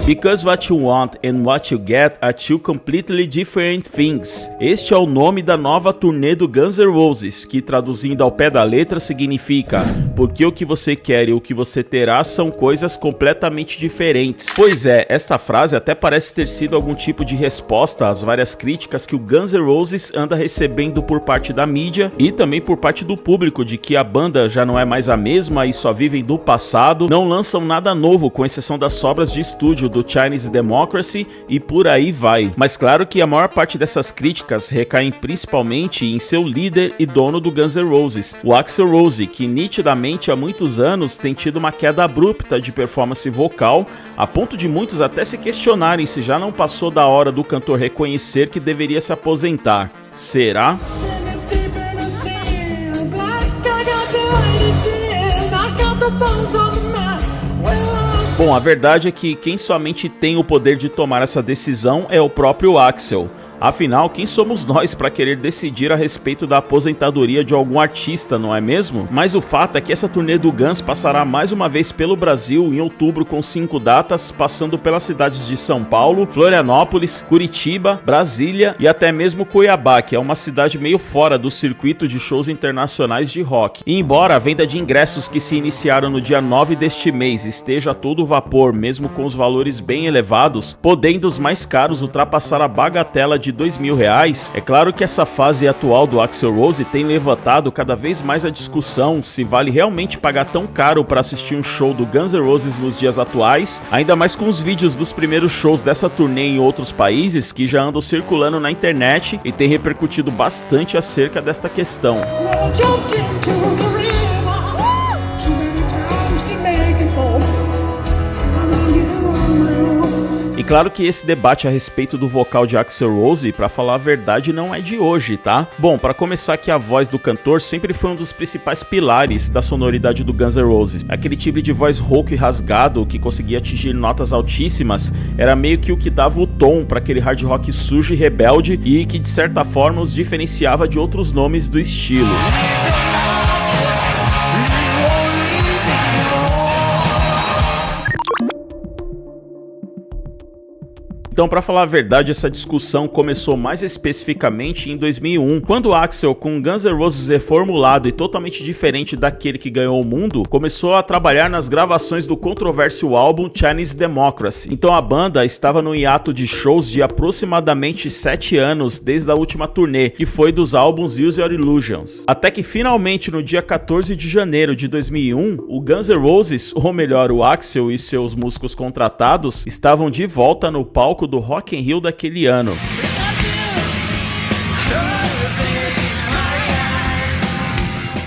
Because what you want and what you get are two completely different things. Este é o nome da nova turnê do Guns N' Roses, que traduzindo ao pé da letra significa porque o que você quer e o que você terá são coisas completamente diferentes. Pois é, esta frase até parece ter sido algum tipo de resposta às várias críticas que o Guns N' Roses anda recebendo por parte da mídia e também por parte do público, de que a banda já não é mais a mesma e só vivem do passado, não lançam nada novo com exceção das sobras de estúdio do Chinese Democracy e por aí vai. Mas claro que a maior parte dessas críticas recaem principalmente em seu líder e dono do Guns N' Roses, o Axl Rose, que nitidamente há muitos anos tem tido uma queda abrupta de performance vocal, a ponto de muitos até se questionarem se já não passou da hora do cantor reconhecer que deveria se aposentar. Será? Bom, a verdade é que quem somente tem o poder de tomar essa decisão é o próprio Axl. Afinal, quem somos nós para querer decidir a respeito da aposentadoria de algum artista, não é mesmo? Mas o fato é que essa turnê do Guns passará mais uma vez pelo Brasil em outubro com 5 datas, passando pelas cidades de São Paulo, Florianópolis, Curitiba, Brasília e até mesmo Cuiabá, que é uma cidade meio fora do circuito de shows internacionais de rock. E embora a venda de ingressos que se iniciaram no dia 9 deste mês esteja a todo vapor, mesmo com os valores bem elevados, podendo os mais caros ultrapassar a bagatela de R$2.000, é claro que essa fase atual do Axl Rose tem levantado cada vez mais a discussão se vale realmente pagar tão caro para assistir um show do Guns N' Roses nos dias atuais, ainda mais com os vídeos dos primeiros shows dessa turnê em outros países que já andam circulando na internet e tem repercutido bastante acerca desta questão. E claro que esse debate a respeito do vocal de Axl Rose, pra falar a verdade, não é de hoje, tá? Bom, pra começar que a voz do cantor sempre foi um dos principais pilares da sonoridade do Guns N' Roses. Aquele timbre de voz rouco e rasgado que conseguia atingir notas altíssimas era meio que o que dava o tom pra aquele hard rock sujo e rebelde e que de certa forma os diferenciava de outros nomes do estilo. Então, para falar a verdade, essa discussão começou mais especificamente em 2001, quando Axl, com Guns N' Roses reformulado e totalmente diferente daquele que ganhou o mundo, começou a trabalhar nas gravações do controverso álbum Chinese Democracy. Então a banda estava no hiato de shows de aproximadamente 7 anos desde a última turnê, que foi dos álbuns Use Your Illusions. Até que finalmente no dia 14 de janeiro de 2001, o Guns N' Roses, ou melhor, o Axl e seus músicos contratados, estavam de volta no palco do Rock in Rio daquele ano.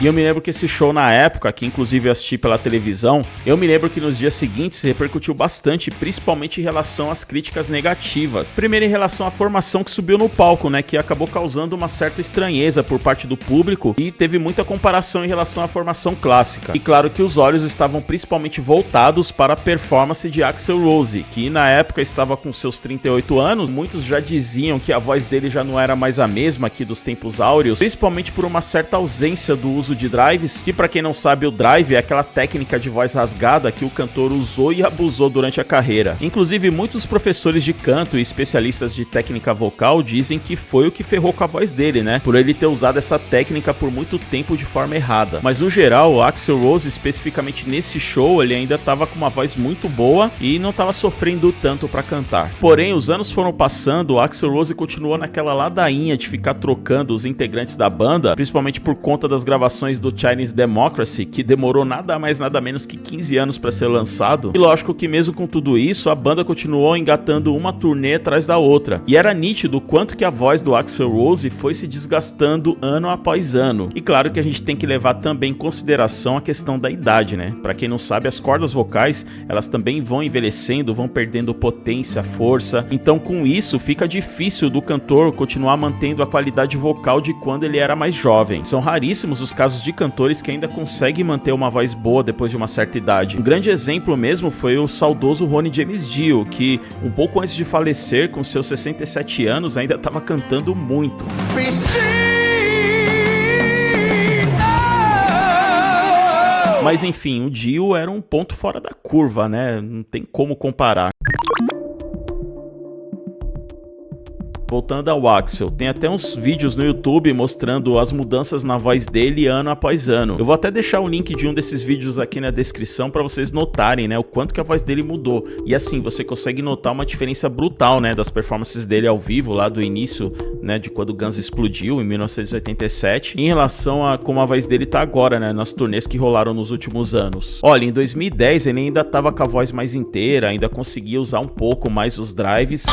E eu me lembro que esse show na época, que inclusive eu assisti pela televisão, eu me lembro que nos dias seguintes repercutiu bastante, principalmente em relação às críticas negativas. Primeiro em relação à formação que subiu no palco, né, que acabou causando uma certa estranheza por parte do público e teve muita comparação em relação à formação clássica. E claro que os olhos estavam principalmente voltados para a performance de Axl Rose, que na época estava com seus 38 anos, muitos já diziam que a voz dele já não era mais a mesma aqui dos tempos áureos, principalmente por uma certa ausência do uso de drives, que para quem não sabe, o drive é aquela técnica de voz rasgada que o cantor usou e abusou durante a carreira. Inclusive muitos professores de canto e especialistas de técnica vocal dizem que foi o que ferrou com a voz dele, né, por ele ter usado essa técnica por muito tempo de forma errada. Mas no geral, o Axl Rose, especificamente nesse show, ele ainda estava com uma voz muito boa e não estava sofrendo tanto para cantar. Porém, os anos foram passando, o Axl Rose continuou naquela ladainha de ficar trocando os integrantes da banda, principalmente por conta das gravações do Chinese Democracy, que demorou nada mais nada menos que 15 anos para ser lançado. E lógico que mesmo com tudo isso, a banda continuou engatando uma turnê atrás da outra, e era nítido o quanto que a voz do Axl Rose foi se desgastando ano após ano. E claro que a gente tem que levar também em consideração a questão da idade, né? Para quem não sabe, as cordas vocais, elas também vão envelhecendo, vão perdendo potência, força, então com isso fica difícil do cantor continuar mantendo a qualidade vocal de quando ele era mais jovem. São raríssimos os casos de cantores que ainda conseguem manter uma voz boa depois de uma certa idade. Um grande exemplo mesmo foi o saudoso Ronnie James Dio, que um pouco antes de falecer, com seus 67 anos, ainda estava cantando muito. Mas enfim, o Dio era um ponto fora da curva, né? Não tem como comparar. Voltando ao Axl, tem até uns vídeos no YouTube mostrando as mudanças na voz dele ano após ano. Eu vou até deixar o link de um desses vídeos aqui na descrição para vocês notarem, né, o quanto que a voz dele mudou. E assim, você consegue notar uma diferença brutal, né, das performances dele ao vivo lá do início, né, de quando o Guns explodiu em 1987, em relação a como a voz dele tá agora, né, nas turnês que rolaram nos últimos anos. Olha, em 2010 ele ainda tava com a voz mais inteira, ainda conseguia usar um pouco mais os drives.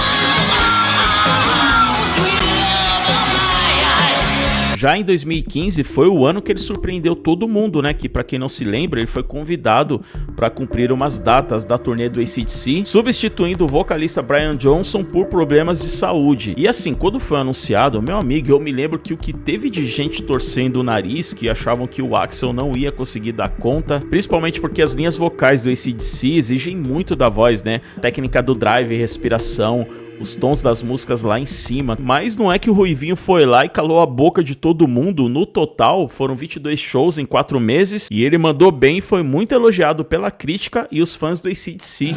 Já em 2015 foi o ano que ele surpreendeu todo mundo, né? Que pra quem não se lembra, ele foi convidado para cumprir umas datas da turnê do AC/DC, substituindo o vocalista Brian Johnson por problemas de saúde. E assim, quando foi anunciado, meu amigo, eu me lembro que o que teve de gente torcendo o nariz, que achavam que o Axl não ia conseguir dar conta, principalmente porque as linhas vocais do AC/DC exigem muito da voz, né? Técnica do drive, respiração, os tons das músicas lá em cima. Mas não é que o Ruivinho foi lá e calou a boca de todo mundo. No total foram 22 shows em 4 meses e ele mandou bem e foi muito elogiado pela crítica e os fãs do AC/DC.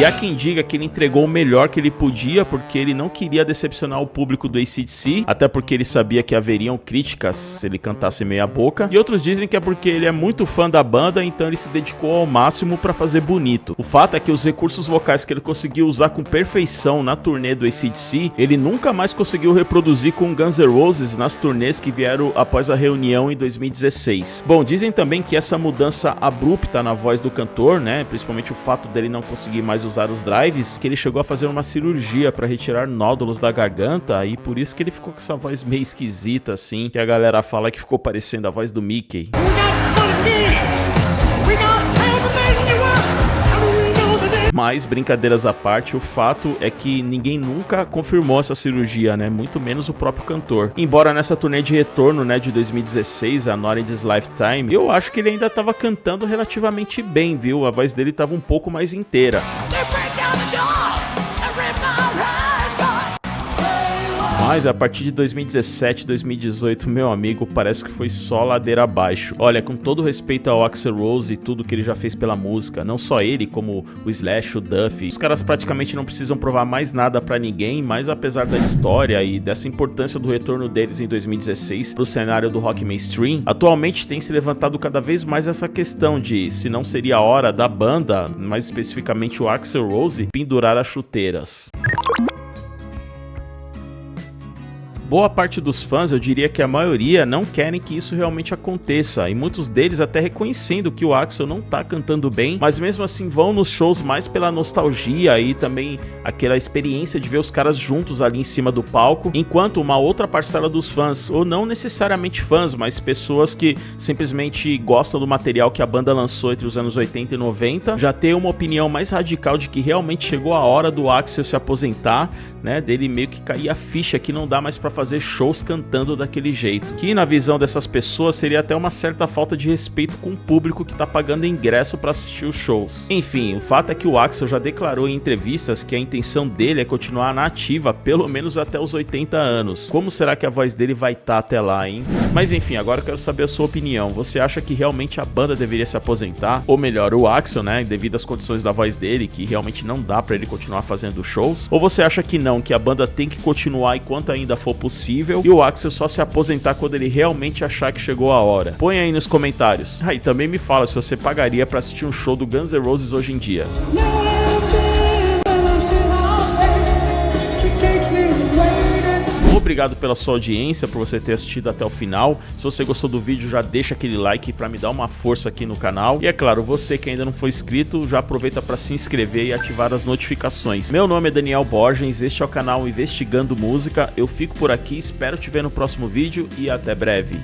E há quem diga que ele entregou o melhor que ele podia, porque ele não queria decepcionar o público do AC/DC, até porque ele sabia que haveriam críticas se ele cantasse meia boca. E outros dizem que é porque ele é muito fã da banda, então ele se dedicou ao máximo para fazer bonito. O fato é que os recursos vocais que ele conseguiu usar com perfeição na turnê do AC/DC, ele nunca mais conseguiu reproduzir com Guns N' Roses nas turnês que vieram após a reunião em 2016. Bom, dizem também que essa mudança abrupta na voz do cantor, né, principalmente o fato dele não conseguir mais usar os drives, que ele chegou a fazer uma cirurgia para retirar nódulos da garganta e por isso que ele ficou com essa voz meio esquisita assim, que a galera fala que ficou parecendo a voz do Mickey. Mas, brincadeiras à parte, o fato é que ninguém nunca confirmou essa cirurgia, né? Muito menos o próprio cantor. Embora nessa turnê de retorno, né, de 2016, a Not in This Lifetime, eu acho que ele ainda tava cantando relativamente bem, viu? A voz dele tava um pouco mais inteira. Mas a partir de 2017, 2018, meu amigo, parece que foi só ladeira abaixo. Olha, com todo respeito ao Axl Rose e tudo que ele já fez pela música, não só ele, como o Slash, o Duffy, os caras praticamente não precisam provar mais nada pra ninguém, mas apesar da história e dessa importância do retorno deles em 2016 pro cenário do rock mainstream, atualmente tem se levantado cada vez mais essa questão de se não seria a hora da banda, mais especificamente o Axl Rose, pendurar as chuteiras. Boa parte dos fãs, eu diria que a maioria, não querem que isso realmente aconteça, e muitos deles até reconhecendo que o Axl não tá cantando bem, mas mesmo assim vão nos shows mais pela nostalgia e também aquela experiência de ver os caras juntos ali em cima do palco, enquanto uma outra parcela dos fãs, ou não necessariamente fãs, mas pessoas que simplesmente gostam do material que a banda lançou entre os anos 80 e 90, já tem uma opinião mais radical de que realmente chegou a hora do Axl se aposentar, né, dele meio que cair a ficha que não dá mais pra fazer shows cantando daquele jeito, que na visão dessas pessoas seria até uma certa falta de respeito com o público que tá pagando ingresso pra assistir os shows. Enfim, o fato é que o Axl já declarou em entrevistas que a intenção dele é continuar na ativa pelo menos até os 80 anos. Como será que a voz dele vai estar até lá, hein? Mas enfim, agora eu quero saber a sua opinião. Você acha que realmente a banda deveria se aposentar? Ou melhor, o Axl, né, devido às condições da voz dele, que realmente não dá pra ele continuar fazendo shows? Ou você acha que não, que a banda tem que continuar enquanto ainda for possível e o Axl só se aposentar quando ele realmente achar que chegou a hora? Põe aí nos comentários. E também me fala se você pagaria pra assistir um show do Guns N' Roses hoje em dia. Obrigado pela sua audiência, por você ter assistido até o final. Se você gostou do vídeo, já deixa aquele like para me dar uma força aqui no canal. E é claro, você que ainda não foi inscrito, já aproveita para se inscrever e ativar as notificações. Meu nome é Daniel Borgens, este é o canal Investigando Música. Eu fico por aqui, espero te ver no próximo vídeo e até breve.